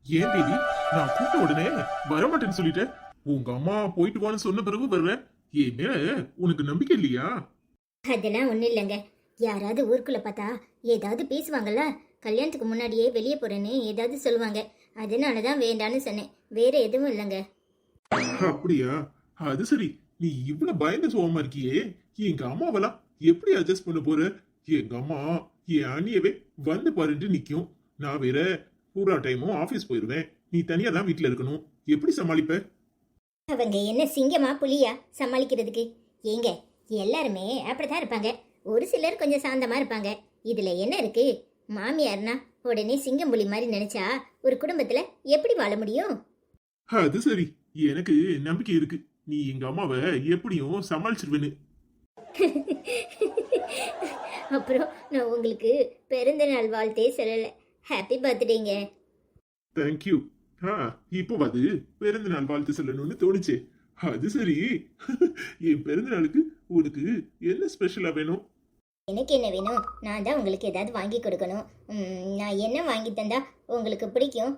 ஏன் தேவி, நான் கூப்பிட்ட உடனே வரமாட்டேன்னு சொல்லிட்டேன். உங்க அம்மா போயிட்டு வான்னு சொன்ன பிறகு வர்றேன். என் மேல உனக்கு நம்பிக்கை இல்லையா? அதெல்லாம் ஒண்ணும் இல்லைங்க. யாராவது ஊருக்குள்ள பார்த்தா ஏதாவது பேசுவாங்கல்ல. கல்யாணத்துக்கு முன்னாடியே வெளியே போறேன்னு ஏதாவது சொல்லுவாங்க. அதனாலதான் வேண்டான்னு சொன்னேன். வேற எதுவும் இல்லைங்க. அப்படியா? அது சரி. நீ இவ்வளவு பயந்து சுகமா இருக்கியே, எங்க அம்மாவெல்லாம் எப்படி அட்ஜஸ்ட் பண்ண போற? எங்க அம்மா என் அண்ணியவே வந்து பாருன்ட்டு நிக்கும். நான் வேற பூரா டைமும் ஆபீஸ் போயிருவேன். நீ தனியா தான் வீட்டுல இருக்கணும். எப்படி சமாளிப்ப? அவங்க என்ன சிங்கமா புலியா சமாளிக்கிறதுக்கு? ஏங்க, எல்லாருமே அப்படித்தான் இருப்பாங்க. ஒரு சிலர் கொஞ்சம் சாந்தமா இருப்பாங்க. இதுல என்ன இருக்கு? மாமியார்னா உடனே சிங்கம் புலி மாதிரி நினைச்சா ஒரு குடும்பத்துல எப்படி வாழ முடியும்? அது சரி. எனக்கு நம்பிக்கை இருக்கு. நீ எங்க அம்மாவை எப்படியும் சமாளிச்சிருவேன்னு. அப்புறம் நான் உங்களுக்கு பிறந்த நாள் வாழ்த்தே சொல்லல. ஹாப்பி பர்த்டேங்க. தேங்க்யூ. இப்போ அது பிறந்த நாள் வாழ்த்து சொல்லணும்னு தோணுச்சு. அது சரி. என் பிறந்த நாளுக்கு உனக்கு என்ன ஸ்பெஷலா வேணும்? எனக்கு என்ன வேணும்? நான் தான் உங்களுக்கு ஏதாவது வாங்கி கொடுக்கணும். நான் என்ன வாங்கி தந்தா உங்களுக்கு பிடிக்கும்?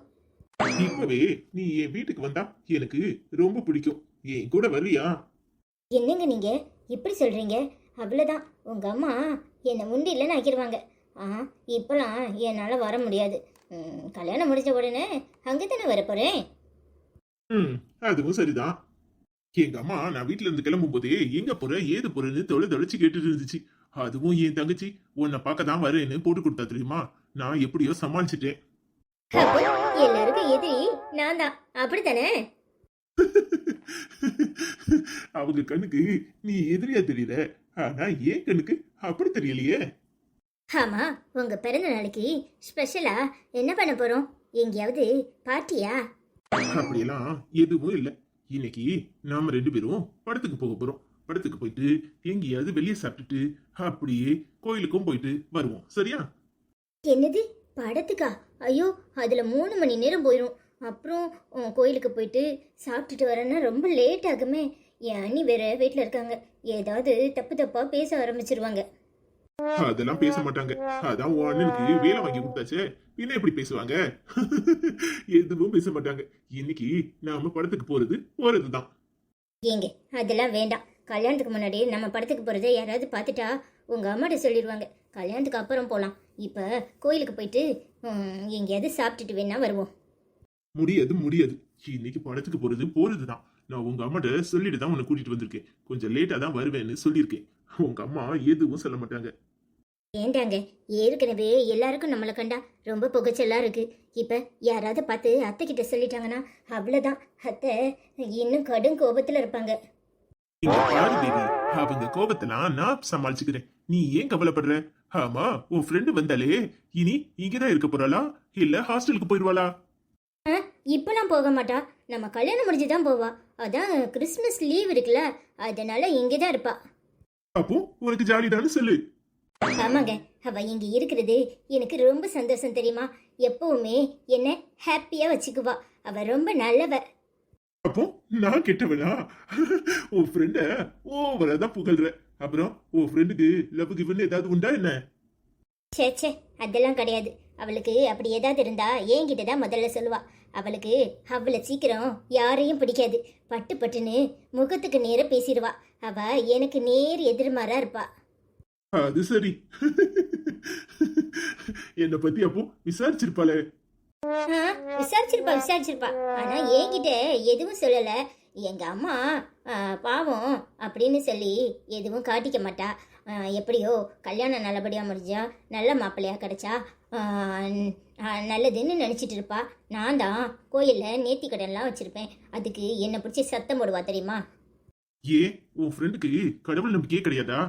இப்பவே நீ என் வீட்டுக்கு வந்தா எனக்கு ரொம்ப பிடிக்கும். என் கூட வர்றியா? என்னங்க நீங்க இப்படி சொல்றீங்க? அவ்வளவுதான், உங்க அம்மா என்னை முண்டிலன்னு ஆக்கிடுவாங்க. இப்பெல்லாம் என்னால வர முடியாது. கல்யாணம் முடிஞ்ச உடனே அங்கதானே வரப்போறேன். அதுவும் சரிதான். எங்க அம்மா நான் வீட்டுல இருந்து கிளம்பும் போதே எங்க போற ஏது போறேன்னு தொலைச்சு கேட்டுட்டு இருந்துச்சு. அதுவும் என் தங்கச்சி உன்னை பார்க்க தான் வரேன்னு போட்டு கொடுத்தா தெரியுமா? நான் எப்படியோ சமாளிச்சிட்டேன். எல்லாருக்கும் எதிரி நான் தான், அப்படித்தானே? அவங்க கண்ணுக்கு நீ எதிரியா தெரியல. ஆனா ஏன் கண்ணுக்கு அப்படி தெரியலையே. ஆமா, உங்க பிறந்த நாளைக்கு ஸ்பெஷலா என்ன பண்ண போறோம்? எங்கேயாவது பார்ட்டியா? அப்படியெல்லாம் எதுவும் இல்ல. இன்னைக்கு நாம 2 பேரும் படத்துக்கு போக போறோம். படத்துக்கு போயிட்டு எங்கேயாவது வெளியே சாப்பிட்டுட்டு அப்படியே கோயிலுக்கும் போயிட்டு வருவோம். சரியா? என்னது, படத்துக்கா? ஐயோ, அதுல 3 மணி நேரம் போயிடும். அப்புறம் கோயிலுக்கு போயிட்டு சாப்பிட்டுட்டு வரேன்னா ரொம்ப லேட் ஆகுமே. என் அண்ணி வேற வீட்டில் இருக்காங்க. ஏதாவது தப்பு தப்பா பேச ஆரம்பிச்சிருவாங்க. அதெல்லாம் பேச மாட்டாங்க. அதான் உன் அண்ணனுக்கு வேலை வாங்கி கொடுத்தாச்சே, என்ன எப்படி பேசுவாங்க? எதுவும் பேச மாட்டாங்க. இன்னைக்கு நாம படத்துக்கு போறதுதான். ஏங்க, அதெல்லாம் வேண்டாம். கல்யாணத்துக்கு முன்னாடி நம்ம படத்துக்கு போறதை யாராவது பார்த்துட்டா உங்க அம்மாட்ட சொல்லிடுவாங்க. கல்யாணத்துக்கு அப்புறம் போலாம். இப்ப கோயிலுக்கு போயிட்டு எங்கேயாவது சாப்பிட்டுட்டு வேணா வருவோம். முடியாது. இன்னைக்கு படத்துக்கு போறதுதான். நான் உங்க அம்மாட்ட சொல்லிட்டு தான் உன்னை கூட்டிட்டு வந்திருக்கேன். கொஞ்சம் லேட்டா தான் வருவேன்னு சொல்லியிருக்கேன். உங்க அம்மா எதுவும் சொல்ல மாட்டாங்க. ஏண்டாங்க, ஏற்கனவே எல்லாருக்கும் நம்மளை கண்டா ரொம்ப புகைச்சலா இருக்கு. இப்ப யாராவது பார்த்து அத்தை கிட்ட சொல்லிட்டாங்கன்னா அவ்வளவுதான். அத்தை இன்னும் கடும் கோபத்துல இருப்பாங்க. இங்க பாரு தேவி, அவங்க கோபத்தெல்லாம் நான் சமாளிச்சுக்கிறேன். நீ ஏன் கவலைப்படுற? ஆமா, உன் ஃப்ரெண்டு வந்தாலே இனி இங்கதான் இருக்க போறாளா இல்ல ஹாஸ்டலுக்கு போயிருவாளா? இப்பெல்லாம் போக மாட்டா. நம்ம கல்யாணம் முடிஞ்சுதான் போவா. அதான் கிறிஸ்மஸ் லீவ் இருக்குல்ல, அதனால இங்கதான் இருப்பா. அப்போ உனக்கு ஜாலிதான்னு சொல்லு. ஆமாங்க, அவ இங்க இருக்கிறது எனக்கு ரொம்ப சந்தோஷம் தெரியுமா? எப்பவுமே என்ன ஹாப்பியா வச்சுக்குவா. அவ ரொம்ப நல்லவ. அப்போ நான் கெட்டவனா? உன் ஃப்ரெண்ட ஓவராதான் புகழ்ற. அப்புறம் உன் ஃப்ரெண்டுக்கு லவ் கிவன் ஏதாவது உண்டா என்ன? சே, அதெல்லாம் கிடையாது. அவளுக்கு அப்படி ஏதாவது இருந்தா என்கிட்ட தான் முதல்ல சொல்லுவா. அவளுக்கு அவ்வளவு சீக்கிரம் யாரையும் பிடிக்காது. பட்டுன்னு முகத்துக்கு நேர பேசிடுவா. அவ எனக்கு நேர் எதிர்மாறா இருப்பா. அது சரி. என்ன பத்தி அப்போ விசாரிச்சிருப்பாளே? விசாரிச்சிருப்பா. ஆனா என்கிட்ட எதுவும் சொல்லல. எங்க அம்மா பாவம் அப்படின்னு சொல்லி எதுவும் காட்டிக்க மாட்டா. எப்படியோ கல்யாணம் நல்லபடியா முடிஞ்சா, நல்ல மாப்பிள்ளையா கிடைச்சா நல்லதுன்னு நினைச்சிட்டு இருப்பா. நான் தான் கோயில்ல நேர்த்தி கடன்லாம் வச்சிருப்பேன். அதுக்கு என்ன பிடிச்சி சத்தம் போடுவா தெரியுமா? ஏன் உன் ஃப்ரெண்டுக்கு கடவுள் நம்பிக்கையே கிடையாதா?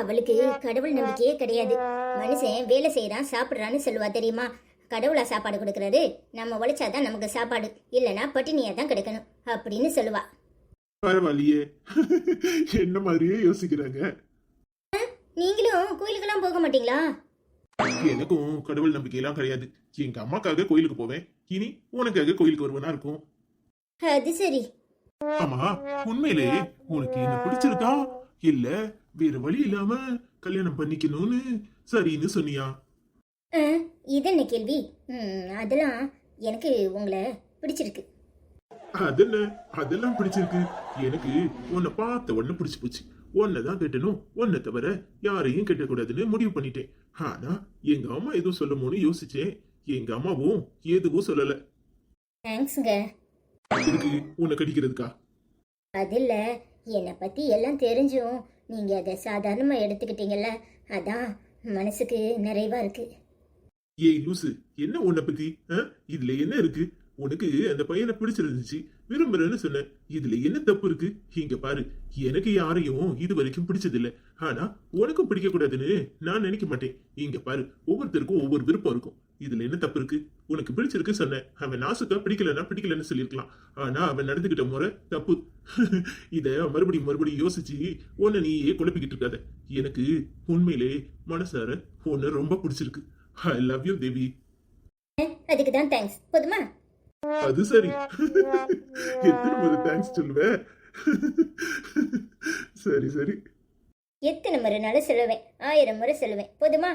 அவளுக்கு கடவுள் நம்பிக்கையே கிடையாது. மனுஷன் வேலை செய்யறான் சாப்பிடுறான்னு சொல்லுவா தெரியுமா? கடவுளா சாப்பாடு கொடுக்கறாரு? நம்ம உழைச்சாதான் நமக்கு சாப்பாடு, இல்லைன்னா பட்டினியா தான் கிடைக்கணும் அப்படின்னு சொல்லுவா. பரவாயில்லையே, என்ன மாதிரியே யோசிக்கிறாங்க. நீங்களும் கோயிலுக்கெல்லாம் போக மாட்டீங்களா? எனக்கும் கடவுள் நம்பிக்கையெல்லாம் கிடையாது. எங்க அம்மாக்காக கோயிலுக்கு போவேன். இனி உனக்காக கோயிலுக்கு வருவனா இருக்கும். அது சரி. ஆமா, உண்மையிலே உனக்கு என்ன பிடிச்சிருக்கா இல்ல வேற வழி இல்லாம கல்யாணம் பண்ணிக்கணும்னு சரின்னு சொன்னியா? இது என்ன கேள்வி? அதெல்லாம் எனக்கு உங்களை பிடிச்சிருக்கு. அது என்ன, அதெல்லாம் பிடிச்சிருக்கு. எனக்கு உன்னை பார்த்த உடனே பிடிச்சு போச்சு. உன்னைதான் கட்டணும், உன்னை தவிர யாரையும் கட்டக்கூடாதுன்னு முடிவு பண்ணிட்டேன். ஆனா எங்க அம்மா எதுவும் சொல்லுமோன்னு யோசிச்சேன். எங்க அம்மாவும் எதுவும் சொல்லல. தேங்க்ஸுங்க. இதுக்கு உன்னை கடிக்கிறதுக்கா? அது இல்லை, என்னை பற்றி எல்லாம் தெரிஞ்சும் நீங்கள் அதை சாதாரணமாக எடுத்துக்கிட்டீங்கல்ல, அதான் மனசுக்கு நிறைவாக இருக்குது. ஏய் லூசு, என்ன உன்னை பத்தி இதுல என்ன இருக்கு? உனக்கு அந்த பையனை பிடிச்சிருந்துச்சு, விரும்புறேன்னு சொன்ன. இதுல என்ன தப்பு இருக்கு? இங்க பாரு, எனக்கு யாரையும் இது வரைக்கும் பிடிச்சதில்ல. ஆனா உனக்கும் பிடிக்க கூடாதுன்னு நான் நினைக்க மாட்டேன். இங்க பாரு, ஒவ்வொருத்தருக்கும் ஒவ்வொரு விருப்பம் இருக்கும். இதுல என்ன தப்பு இருக்கு? உனக்கு பிடிச்சிருக்கு சொன்ன. அவன் நாசுக்கா பிடிக்கலன்னு சொல்லியிருக்கலாம். ஆனா அவன் நடந்துகிட்ட முறை தப்பு. இத மறுபடியும் யோசிச்சு உன்னை நீயே குழப்பிக்கிட்டு இருக்காத. எனக்கு உண்மையிலே மனசார உன்னை ரொம்ப பிடிச்சிருக்கு. ஐ லவ் யூ தேவி. அதுக்கு தான் தேங்க்ஸ், போதுமா? அது சரி. எத்தனை முறை தேங்க்ஸ் சொல்லுவ? சரி சரி. எத்தனை முறைனாலும் சொல்லுவேன், 1000 முறை சொல்லுவேன், போதுமா?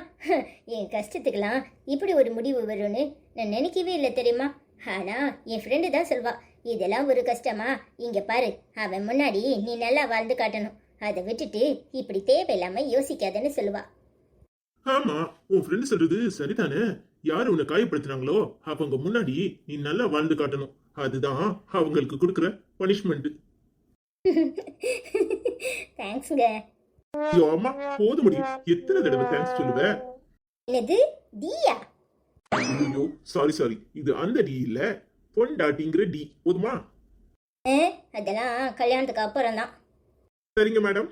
என் கஷ்டத்துக்கெல்லாம் இப்படி ஒரு முடிவு வரும்னு நான் நினைக்கவே இல்லை தெரியுமா? ஆனால் என் ஃப்ரெண்டு தான் சொல்வா, இதெல்லாம் ஒரு கஷ்டமா? இங்கே பாரு, அவன் முன்னாடி நீ நல்லா வாழ்ந்து காட்டணும், அதை விட்டுட்டு இப்படி தேவையில்லாம யோசிக்காதன்னு சொல்லுவா. ஆமா, உன் ஃப்ரெண்ட் சொல்றது சரிதானே. யாரு உன்னை காயப்படுத்தினாங்களோ அவங்க முன்னாடி நீ நல்லா வாழ்ந்து காட்டணும். அதுதான் அவங்களுக்கு கொடுக்குற பனிஷ்மெண்ட். தேங்க்ஸ்ங்க. ஐயோ அம்மா, போது முடியும். எத்தனை தடவை தேங்க்ஸ் சொல்லுவ? என்னது டீயா? ஐயோ சாரி, இது அந்த டி இல்ல, பொண்டாட்டிங்கிற டி. போதுமா? அதெல்லாம் கல்யாணத்துக்கு அப்புறம் தான். சரிங்க மேடம்.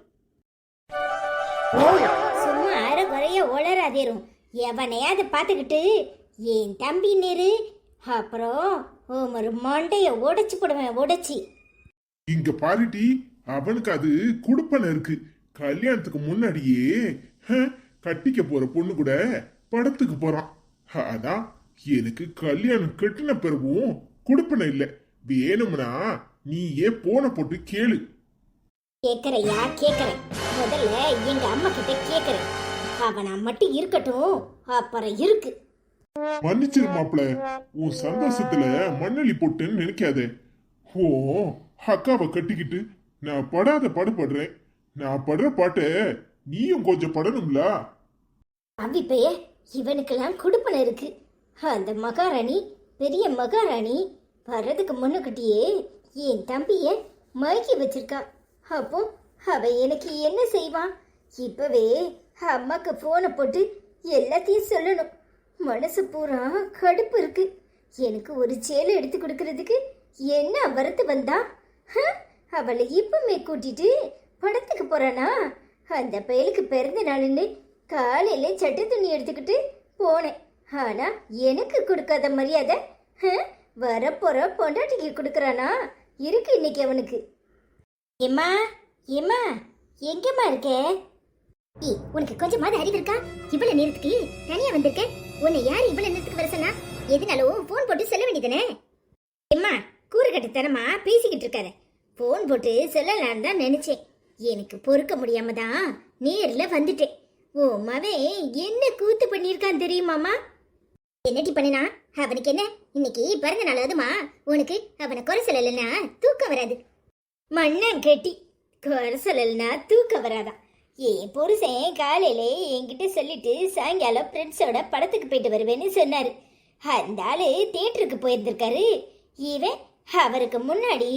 சும்மா அரை குறைய உளராதேரும். எவனையாவது பார்த்துக்கிட்டு என் தம்பி நேரு, அப்புறம் ஒரு மண்டைய உடைச்சு போடுவேன், உடைச்சி. இங்க பாருட்டி, அவனுக்கு அது குடுப்பனை இருக்கு. கல்யாணத்துக்கு முன்னாடியே கட்டிக்க போற பொண்ணு கூட படத்துக்கு போறான். அதான் எனக்கு கல்யாணம் கட்டின பிறகும் குடுப்பனை இல்ல. வேணும்னா நீயே போன போட்டு கேளு. கேக்குறையா? கேக்குறேன். முதல்ல எங்க அம்மா கிட்ட கேக்குறேன். அவனா மட்டும் இருக்கட்டும், அப்புறம் இருக்கு. மன்னிச்சிரு மாப்பிள, உன் சந்தோஷத்துல மண்ணலி போட்டுன்னு நினைக்காதே. ஓ அக்காவை கட்டிக்கிட்டு நான் படாத பாடுபடுறேன். நான் படுற பாட்ட நீயும் கொஞ்சம் படணும்ல. அவிப்பைய இவனுக்கெல்லாம் குடுப்பனை இருக்கு. அந்த மகாராணி, பெரிய மகாராணி வர்றதுக்கு முன்னுக்கிட்டே என் தம்பிய மயக்கி வச்சிருக்கா. அப்போ அவ எனக்கு என்ன செய்வான்? இப்பவே அம்மாக்கு போனை போட்டு எல்லாத்தையும் சொல்லணும். மனசு பூரா கடுப்பு இருக்கு. எனக்கு ஒரு சேலை எடுத்து கொடுக்கறதுக்கு என்ன வரத்து வந்தா? அவளை இப்பமே கூட்டிட்டு படத்துக்கு போறானா? அந்த பயலுக்கு பிறந்த நாளுன்னு காலையில சட்டை துணி எடுத்துக்கிட்டு போனேன். ஆனா எனக்கு கொடுக்காத மரியாதை வரப்போற பொண்டாட்டிக்கு கொடுக்கறானா? இருக்கு இன்னைக்கு அவனுக்கு. ஏம்மா ஏம்மா, எங்கம்மா இருக்க? உனக்கு கொஞ்சமாவது அறிவு இருக்கா? இவ்வளவு நேரத்துக்கு தனியா வந்திருக்க. உன்னை யார் இவ்வளவு நேரத்துக்கு வர சொன்னா? எதுனாலும் போன் போட்டு சொல்ல வேண்டியதானே? எம்மா, கூறுகட்டத்தனமா பேசிக்கிட்டு இருக்காத. போன் போட்டு சொல்லலான்னு தான் நினைச்சேன். எனக்கு பொறுக்க முடியாம தான் நேர்ல வந்துட்டேன். ஓ மவன் என்ன கூத்து பண்ணியிருக்கான் தெரியுமாமா? என்னடி பண்ணினா? அவனுக்கு என்ன இன்னைக்கு பிறந்த நாள் அதுமா? உனக்கு அவனை குறை சொல்லலைன்னா தூக்கம் வராது. மண்ணன் கட்டி குறை சொல்லலைன்னா தூக்கம் வராதான். என் புருஷன் காலையிலே என்கிட்ட சொல்லிட்டு சாயங்காலம் ஃப்ரெண்ட்ஸோட படத்துக்கு போயிட்டு வருவேன்னு சொன்னாரு. அந்த ஆளு தியேட்டருக்கு போயிருந்திருக்காரு. இவன் அவருக்கு முன்னாடி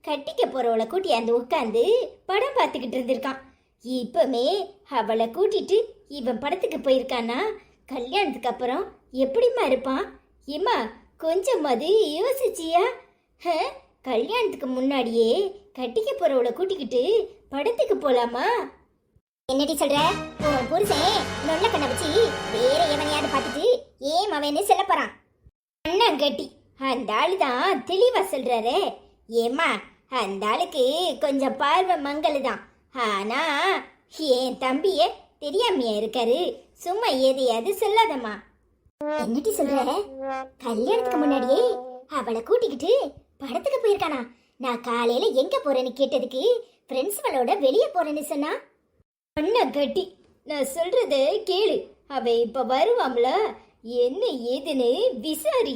கட்டிக்க போறவளை கூட்டியாந்து உட்காந்து படம் பார்த்துக்கிட்டு இருந்திருக்கான். இப்பமே அவளை கூட்டிட்டு இவன் படத்துக்கு போயிருக்கானா? கல்யாணத்துக்கு அப்புறம் எப்படிம்மா இருப்பான்? ஏம்மா கொஞ்சமாவது யோசிச்சியா? கல்யாணத்துக்கு முன்னாடியே கட்டிக்க போறவளை கூட்டிக்கிட்டு படத்துக்கு போலாமா? என்னடி சொல்ற? உன் புருஷன் நொல்ல கண்ண வச்சு வேற எவனையாவது பார்த்துட்டு ஏன் அவன்னு சொல்ல போறான்? அண்ணன் கட்டி அந்த ஆளு தான் தெளிவா சொல்றாரு. ஏம்மா, அந்த ஆளுக்கு கொஞ்சம் பார்வை மங்கலுதான். ஆனா என் தம்பிய தெரியாமையா இருக்காரு. சும்மா எதையாவது சொல்லாதம்மா. என்னடி சொல்ற? கல்யாணத்துக்கு முன்னாடியே அவளை கூட்டிக்கிட்டு படத்துக்கு போயிருக்கானா? நான் காலையில எங்க போறேன்னு கேட்டதுக்கு ஃப்ரெண்ட்ஸ்களோட வெளியே போறேன்னு சொன்னா. அண்ணா கட்டி, நான் சொல்றத கேளு. அவ இப்ப வருவாம்ல, என்ன ஏதுன்னு விசாரி.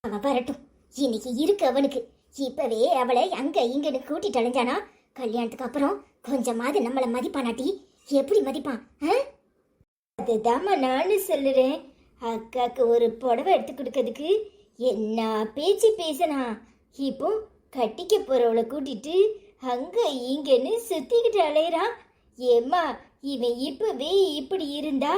அவன் வரட்டும், இன்னைக்கு இருக்கு அவனுக்கு. இப்பவே அவளை அங்க இங்கன்னு கூட்டிட்டு அலைஞ்சானா கல்யாணத்துக்கு அப்புறம் கொஞ்சமாவது நம்மள மதிப்பானாட்டி எப்படி மதிப்பான்? அதுதாம்மா நானும் சொல்லுறேன். அக்காக்கு ஒரு புடவை எடுத்து கொடுக்கறதுக்கு என்ன பேச்சு பேசினா, இப்போ கட்டிக்க போறவளை கூட்டிட்டு அங்க இங்கன்னு சுத்திக்கிட்டு அலையறான். ஏம்மா, இவன் இப்பவே இப்படி இருந்தா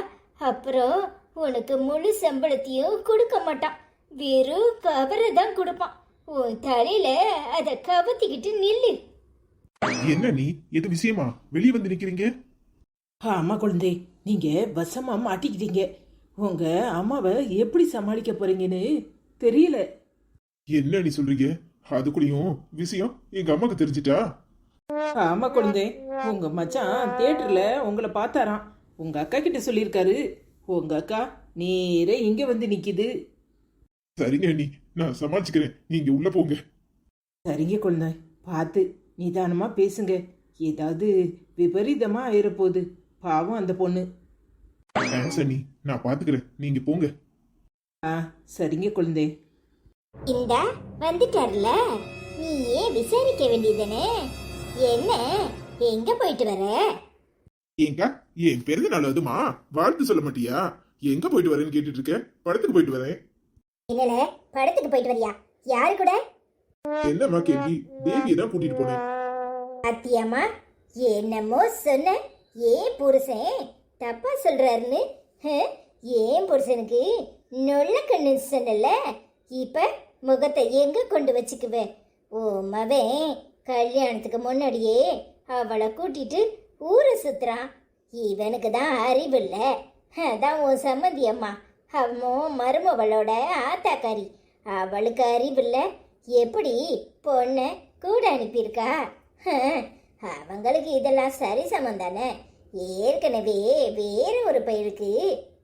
அப்புறம் உனக்கு முழு சம்பளத்தையும் கொடுக்க மாட்டான். வெறும் கவரை தான் கொடுப்பான். உன் தலையில அதை கவத்திக்கிட்டு நில்லு. என்ன நீ எது விஷயமா வெளியே வந்து நிக்கிறீங்க? ஆமா குழந்தை, நீங்க வசமா மாட்டிக்கிட்டீங்க. உங்க அம்மாவை எப்படி சமாளிக்க போறீங்கன்னு தெரியல. என்ன நீ சொல்றீங்க? அதுக்குள்ளயும் விஷயம் எங்க அம்மாக்கு தெரிஞ்சிட்டா? ஆமா குழந்தை, உங்க மச்சான் தியேட்டர்ல உங்களை பார்த்தாராம். உங்க அக்கா கிட்ட சொல்லியிருக்காரு. உங்க அக்கா நேரே இங்க வந்து நிக்குது. சரிங்க நீ, நான் சமாளிச்சுக்கிறேன், நீங்க உள்ள போங்க. சரிங்க குழந்தை, பார்த்து நிதானமா பேசுங்க. ஏதாவது விபரீதமா ஆயிரப்போகுது. பாவம் அந்த பொண்ணு. சனி, நான் பாத்துக்கிறேன், நீங்க போங்க. சரிங்க குழந்தை. இந்த வந்துட்டார்ல, நீ ஏன் விசாரிக்க வேண்டியதுதானே? என்ன எங்க போயிட்டு வர? ஏங்கா, என் பிறந்த நாள் அதுமா, வாழ்த்து சொல்ல மாட்டியா? எங்க போயிட்டு வரேன்னு கேட்டுட்டு இருக்க? படத்துக்கு போயிட்டு வரேன். இல்லல, படத்துக்கு போயிட்டு வரியா? யாரு கூட? என்னம்மா கேள்வி? தேவியை தான் கூட்டிட்டு போனேன். அத்தியம்மா, என்னமோ சொன்ன. ஏன் புருஷன் தப்பா சொல்றாருன்னு? ஏன் புருஷனுக்கு நொல்ல கண்ணு சொன்னல, இப்ப முகத்தை எங்க கொண்டு வச்சுக்குவ? ஓ மவன் கல்யாணத்துக்கு முன்னாடியே அவளை கூட்டிட்டு ஊரை சுத்துறான். இவனுக்கு தான் அறிவு இல்ல. அதான் உன் சம்மந்தி அம்மா, அவன் மருமவளோட ஆத்தாக்காரி, அவளுக்கு அறிவு இல்ல. எப்படி பொண்ணை கூட அனுப்பியிருக்கா? அவங்களுக்கு இதெல்லாம் சரி சமம் தானே. ஏற்கனவே வேற ஒரு பையனுக்கு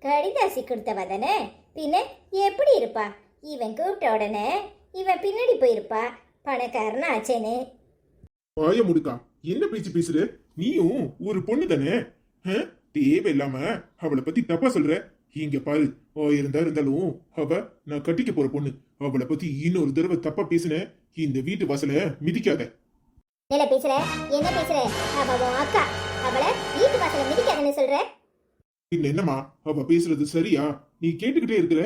கடிதாசி கொடுத்தவ தானே. பின்ன எப்படி இருப்பா? இவன் கூப்பிட்ட உடனே இவன் பின்னாடி போயிருப்பா, பணக்காரனா ஆச்சேன்னு. வாய முடுக்கா, என்ன பேச்சு பேசுற? நீயும் ஒரு பொண்ணு தானே. தேவையில்லாம அவளை பத்தி தப்பா சொல்ற. இங்க பாரு, இருந்தாலும் அவ நான் கட்டிக்க போற பொண்ணு. அவளை பத்தி இன்னொரு தடவை தப்பா பேசுன, இந்த வீட்டு வாசல மிதிக்காத. என்ன பேசுற? என்ன பேசுற? அவ உன் அக்கா, அவளை வீட்டு வாசல மிதிக்காதன்னு சொல்ற? பின்ன என்னம்மா, அவ பேசுறது சரியா? நீ கேட்டுக்கிட்டே இருக்கிற.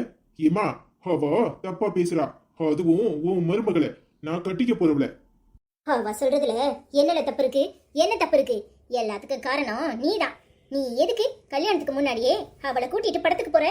ஏமா, அவ தப்பா பேசுறா. அதுவும் உன் மருமகளை, நான் கட்டிக்க போறவள. அவ சொல்றதுல என்னல தப்பு இருக்கு? என்ன தப்பு இருக்கு? எல்லாத்துக்கும் காரணம் நீதான். நீ எதுக்கு கல்யாணத்துக்கு முன்னாடியே அவளை கூட்டிட்டு படத்துக்கு போற?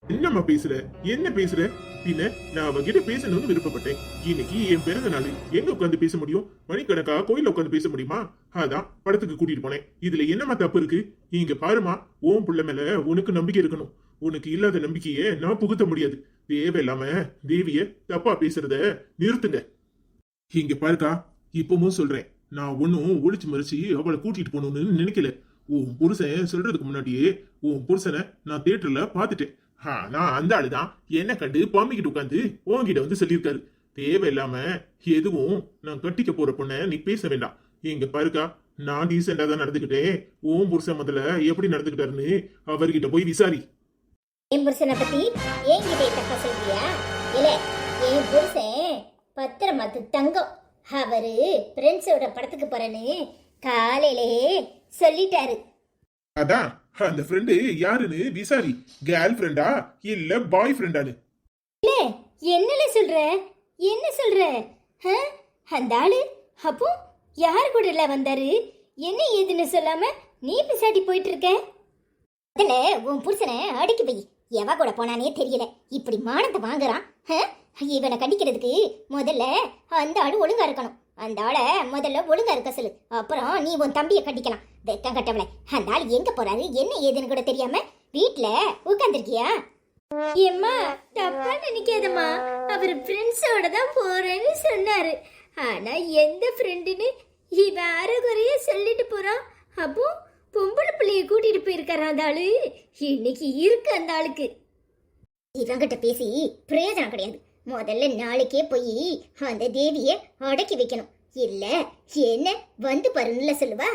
என்னம்மா பேசுற? என்ன பேசுற? பின்ன நான் அவகிட்ட பேசணும்னு விருப்பப்பட்டேன். இன்னைக்கு என் பிறந்த நாள், எங்க உட்காந்து பேச முடியும்? மணிக்கணக்கா கோயில உட்காந்து பேச முடியுமா? அதான் படத்துக்கு கூட்டிட்டு போனேன். இதுல என்னம்மா தப்பு இருக்கு? இங்க பாருமா, உன் புள்ள மேல உனக்கு நம்பிக்கை இருக்கணும். உனக்கு இல்லாத நம்பிக்கையை நான் புகுத்த முடியாது. தேவையில்லாம தேவிய தப்பா பேசுறத நிறுத்துங்க. இங்க பாருக்கா, இப்பவும் சொல்றேன், நான் ஒன்னும் ஒளிச்சு மறைச்சு அவளை கூட்டிட்டு போகணும்னு நினைக்கல. உன் புருஷன் சொல்றதுக்கு முன்னாடியே உன் புருஷனை நான் தியேட்டர்ல பாத்துட்டேன். நான் அந்த ஆளுதான் என்ன கண்டு பாம்பிக்கிட்டு உட்காந்து உன்கிட்ட வந்து சொல்லியிருக்காரு. தேவையில்லாம எதுவும் நான் கட்டிக்க போற பொண்ண நீ பேச வேண்டாம். இங்க பாருக்கா, நான் டீசெண்டா தான் நடந்துக்கிட்டேன். உன் புருஷன் முதல்ல எப்படி நடந்துக்கிட்டாருன்னு அவர்கிட்ட போய் விசாரி. என் புருஷனை பத்தி என்கிட்ட தப்பா சொல்றியா? இல்ல, என் புருஷன் பத்திரமாத்து தங்கம். அவரு ஃப்ரெண்ட்ஸோட படத்துக்கு போறேன்னு காலையிலே சொல்லிட்டாரு. அதான் அந்த ஃப்ரெண்டு யாருன்னு விசாரி. கேர்ள் ஃப்ரெண்டா இல்ல பாய் ஃப்ரெண்டான்னு. இல்ல, என்னல சொல்ற? என்ன சொல்ற? அந்த ஆளு அப்போ யாரு கூட எல்லாம் வந்தாரு? என்ன ஏதுன்னு சொல்லாம நீ பிசாடி போயிட்டு இருக்க. அதுல உன் புருஷனை அடிக்கி வை. எவ கூட போனானே தெரியல, இப்படி மானத்தை வாங்குறான். இவனை கண்டிக்கிறதுக்கு முதல்ல அந்த ஆளு ஒழுங்கா இருக்கணும். அந்த ஆளை முதல்ல ஒழுங்கா இருக்க சொல்லு, அப்புறம் நீ உன் தம்பியை கட்டிக்கலாம். வெக்கம் கட்டவளை, அந்த ஆள் எங்க போறாரு என்ன ஏதுன்னு கூட தெரியாம வீட்டுல உட்காந்துருக்கியா? ஏம்மா, தப்பா நினைக்காதம்மா. அவர் ஃப்ரெண்ட்ஸோட தான் போறேன்னு சொன்னாரு. ஆனா எந்த ஃப்ரெண்டுன்னு இவன் அரைகுறைய சொல்லிட்டு போறான். அப்போ பொம்பளை பிள்ளைய கூட்டிட்டு போயிருக்காரு அந்த ஆளு. இன்னைக்கு இருக்கு அந்த ஆளுக்கு. இவங்கிட்ட பேசி பிரயோஜனம் கிடையாது. முதல்ல நாளைக்கே போய் அந்த தேவிய அடக்கி வைக்கணும். இல்ல என்ன வந்து பாருன்னு சொல்லுவா.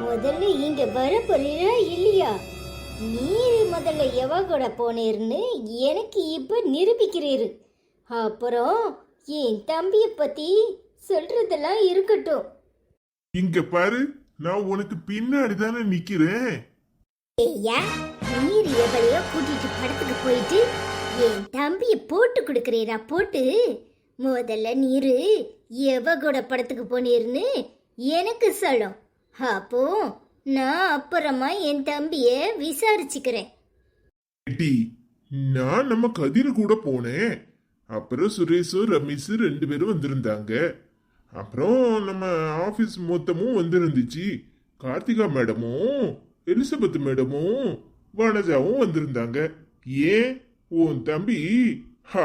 முதல்ல இங்க வர போறியா இல்லையா? நீர் முதல்ல எவ கூட போனேர்னு எனக்கு இப்ப நிரூபிக்கிறீரு. அப்புறம் என் தம்பிய பத்தி சொல்றதெல்லாம் இருக்கட்டும். இங்க பாரு, நான் உனக்கு பின்னாடி தானே நிக்கிறேன். ஐயா, நீர் எவளையோ கூட்டிட்டு படத்துக்கு போயிட்டு என் தம்பிய போட்டு கொடுக்கறீரா? போட்டு முதல்ல நீரு எவ கூட படத்துக்கு போனீர்னு எனக்கு சொல்லும். அப்போ நான் அப்புறமா என் தம்பிய விசாரிச்சுக்கிறேன். ஏட்டி, நான் நம்ம கதிர் கூட போனேன். அப்புறம் சுரேஷ் ரமேஷ் 2 பேரும் வந்திருந்தாங்க. அப்புறம் நம்ம ஆபீஸ் மொத்தமும் வந்திருந்துச்சு. கார்த்திகா மேடமும் எலிசபெத் மேடமும் வனஜாவும் வந்திருந்தாங்க. ஏன் உன் தம்பி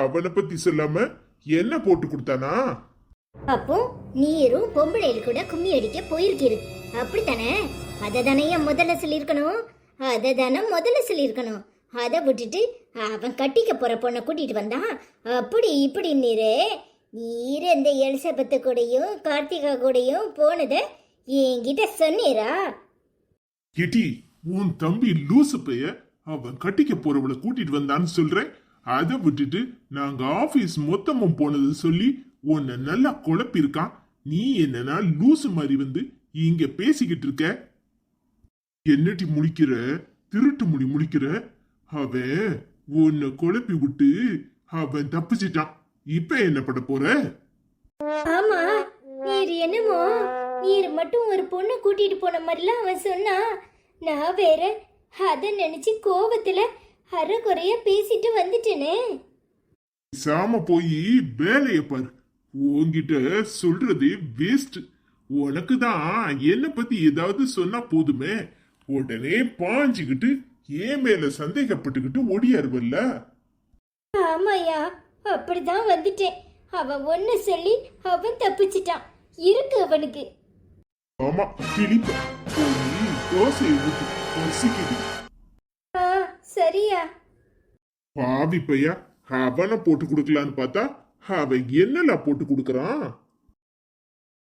அவனை பத்தி சொல்லாம என்ன போட்டு கொடுத்தானா? அப்போ நீரும் பொம்பளையில் கூட கும்மி அடிக்க போயிருக்கீரு, அப்படித்தானே? அதை தானே முதல்ல சொல்லியிருக்கணும். அதை தானே முதல்ல சொல்லியிருக்கணும். அதை விட்டுட்டு அவன் கட்டிக்க போற பொண்ணை கூட்டிட்டு வந்தான் அப்படி இப்படி நீர் இந்த எலிசபெத்து கூடயும் கார்த்திகா கூடயும் போனதை என்கிட்ட சொன்னீரா? ஏட்டி, உன் தம்பி லூசு பைய அவன் கட்டிக்க போறவளை கூட்டிட்டு வந்தான்னு சொல்றேன். அதை விட்டுட்டு நாங்க ஆபீஸ் மொத்தமும் போனது சொல்லி உன்னை நல்லா குழப்பிருக்கான். நீ என்னன்னா லூசு மாதிரி வந்து இங்க பேசிக்கிட்டு இருக்க. என்னட்டி முழிக்கிற? திருட்டு முடி முழிக்கிற? அவன் உன்னை குழப்பி விட்டு அவன் தப்பிச்சிட்டான். இப்ப என்ன பண்ண போற? ஆமா, நீர் என்னமோ நீர் மட்டும் ஒரு பொண்ணை கூட்டிட்டு போன மாதிரிலாம் அவன் சொன்னா. நான் வேற அதை நினைச்சு கோபத்துல அரைக்குறைய பேசிட்டு வந்துட்டேனே. சாம போய் வேலைய பாரு. உன்கிட்ட சொல்றது வேஸ்ட். உனக்கு தான் என்ன பத்தி ஏதாவது சொன்னா போதுமே, உடனே பாஞ்சுக்கிட்டு ஏன் மேல சந்தேகப்பட்டுக்கிட்டு ஓடியாருவல்ல. ஆமாயா, அப்படிதான் வந்துட்டேன். அவன் ஒன்னு சொல்லி அவன் தப்பிச்சிட்டான். இருக்கு அவனுக்கு. ஆமா, கிளிப்ப போய் தோசையை ஊத்து, பசிக்குது. ஆ, சரியா. பாவி பையா, அவனை போட்டு கொடுக்கலான்னு பார்த்தா அவன் என்னெல்லாம் போட்டு கொடுக்கறான்.